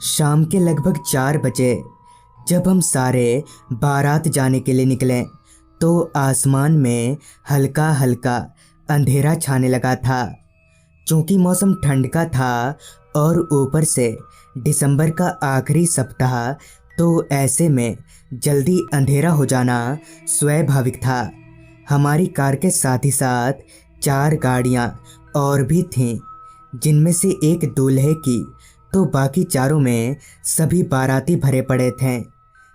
शाम के लगभग 4 बजे जब हम सारे बारात जाने के लिए निकले तो आसमान में हल्का हल्का अंधेरा छाने लगा था। चूँकि मौसम ठंड का था और ऊपर से दिसंबर का आखिरी सप्ताह, तो ऐसे में जल्दी अंधेरा हो जाना स्वाभाविक था। हमारी कार के साथ ही साथ 4 गाड़ियाँ और भी थीं, जिनमें से एक दूल्हे की, तो बाकी चारों में सभी बाराती भरे पड़े थे।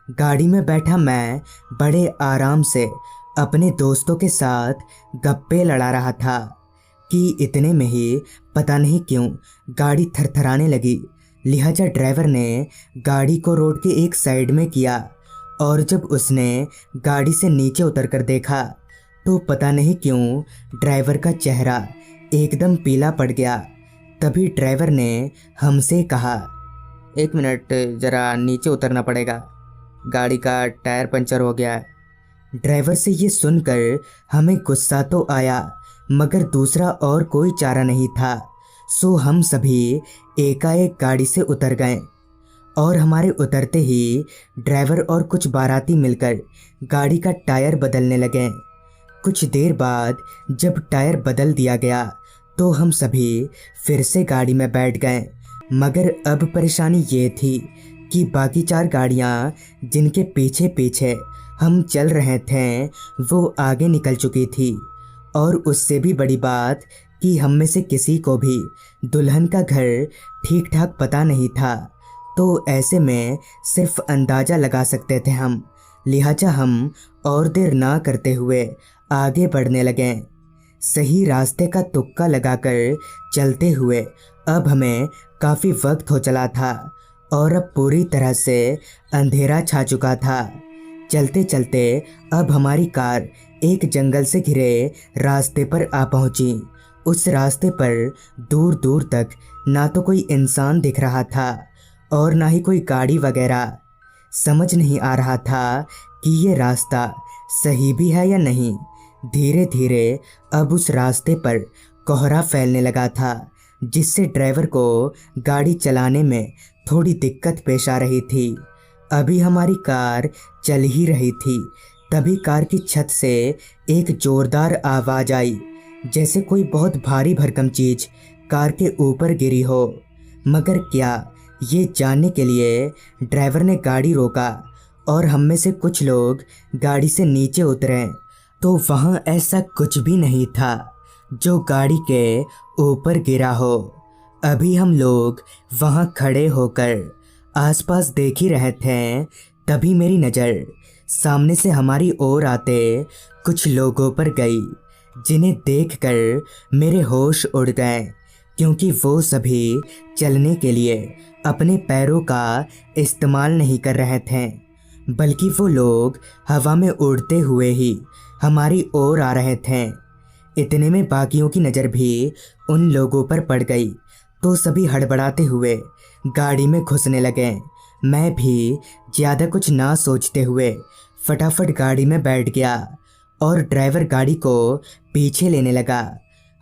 गाड़ी में बैठा मैं बड़े आराम से अपने दोस्तों के साथ गप्पे लड़ा रहा था कि इतने में ही पता नहीं क्यों गाड़ी थरथराने लगी। लिहाजा ड्राइवर ने गाड़ी को रोड के एक साइड में किया और जब उसने गाड़ी से नीचे उतरकर देखा तो पता नहीं क्यों ड्राइवर का चेहरा एकदम पीला पड़ गया। तभी ड्राइवर ने हमसे कहा, 1 मिनट ज़रा नीचे उतरना पड़ेगा, गाड़ी का टायर पंचर हो गया है। ड्राइवर से ये सुनकर हमें गुस्सा तो आया, मगर दूसरा और कोई चारा नहीं था। सो हम सभी एकाएक गाड़ी से उतर गए और हमारे उतरते ही ड्राइवर और कुछ बाराती मिलकर गाड़ी का टायर बदलने लगे। कुछ देर बाद जब टायर बदल दिया गया तो हम सभी फिर से गाड़ी में बैठ गए, मगर अब परेशानी ये थी कि बाकी 4 गाड़ियाँ जिनके पीछे पीछे हम चल रहे थे वो आगे निकल चुकी थी। और उससे भी बड़ी बात कि हम में से किसी को भी दुल्हन का घर ठीक ठाक पता नहीं था, तो ऐसे में सिर्फ अंदाज़ा लगा सकते थे हम। लिहाजा हम और देर ना करते हुए आगे बढ़ने लगे। सही रास्ते का तुक्का लगाकर चलते हुए अब हमें काफ़ी वक्त हो चला था और अब पूरी तरह से अंधेरा छा चुका था। चलते चलते अब हमारी कार एक जंगल से घिरे रास्ते पर आ पहुंची। उस रास्ते पर दूर दूर तक ना तो कोई इंसान दिख रहा था और ना ही कोई गाड़ी वगैरह। समझ नहीं आ रहा था कि ये रास्ता सही भी है या नहीं। धीरे धीरे अब उस रास्ते पर कोहरा फैलने लगा था, जिससे ड्राइवर को गाड़ी चलाने में थोड़ी दिक्कत पेश आ रही थी। अभी हमारी कार चल ही रही थी, तभी कार की छत से एक जोरदार आवाज़ आई, जैसे कोई बहुत भारी भरकम चीज़ कार के ऊपर गिरी हो। मगर क्या, ये जानने के लिए ड्राइवर ने गाड़ी रोका और हम में से कुछ लोग गाड़ी से नीचे उतरे तो वहाँ ऐसा कुछ भी नहीं था जो गाड़ी के ऊपर गिरा हो। अभी हम लोग वहाँ खड़े होकर आसपास देख ही रहे थे, तभी मेरी नज़र सामने से हमारी ओर आते कुछ लोगों पर गई, जिन्हें देखकर मेरे होश उड़ गए, क्योंकि वो सभी चलने के लिए अपने पैरों का इस्तेमाल नहीं कर रहे थे, बल्कि वो लोग हवा में उड़ते हुए ही हमारी ओर आ रहे थे। इतने में बाकियों की नज़र भी उन लोगों पर पड़ गई, तो सभी हड़बड़ाते हुए गाड़ी में घुसने लगे। मैं भी ज़्यादा कुछ ना सोचते हुए फटाफट गाड़ी में बैठ गया और ड्राइवर गाड़ी को पीछे लेने लगा।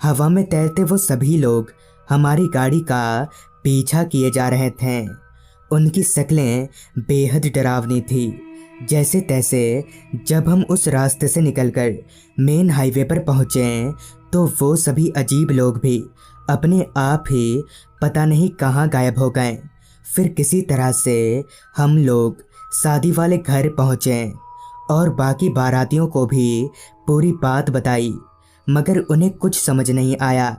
हवा में तैरते वो सभी लोग हमारी गाड़ी का पीछा किए जा रहे थे। उनकी शक्लें बेहद डरावनी थी। जैसे तैसे जब हम उस रास्ते से निकलकर मेन हाईवे पर पहुँचे तो वो सभी अजीब लोग भी अपने आप ही पता नहीं कहाँ गायब हो गए। फिर किसी तरह से हम लोग शादी वाले घर पहुँचे और बाकी बारातियों को भी पूरी बात बताई, मगर उन्हें कुछ समझ नहीं आया।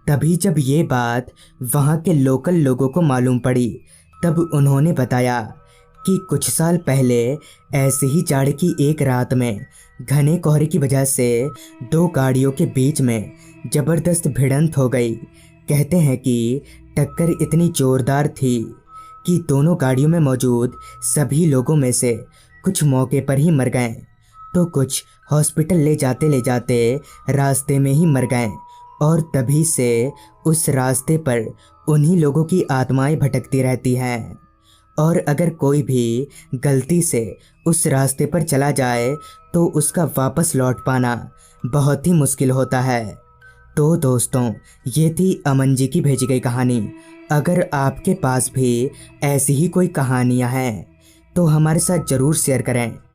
तभी जब ये बात वहाँ के लोकल लोगों को मालूम पड़ी, तब उन्होंने बताया कि कुछ साल पहले ऐसे ही जाड़े की एक रात में घने कोहरे की वजह से 2 गाड़ियों के बीच में ज़बरदस्त भिड़ंत हो गई। कहते हैं कि टक्कर इतनी ज़ोरदार थी कि दोनों गाड़ियों में मौजूद सभी लोगों में से कुछ मौके पर ही मर गए, तो कुछ हॉस्पिटल ले जाते रास्ते में ही मर गए। और तभी से उस रास्ते पर उन्हीं लोगों की आत्माएं भटकती रहती हैं। और अगर कोई भी गलती से उस रास्ते पर चला जाए तो उसका वापस लौट पाना बहुत ही मुश्किल होता है। तो दोस्तों, ये थी अमन जी की भेजी गई कहानी। अगर आपके पास भी ऐसी ही कोई कहानियाँ हैं तो हमारे साथ ज़रूर शेयर करें।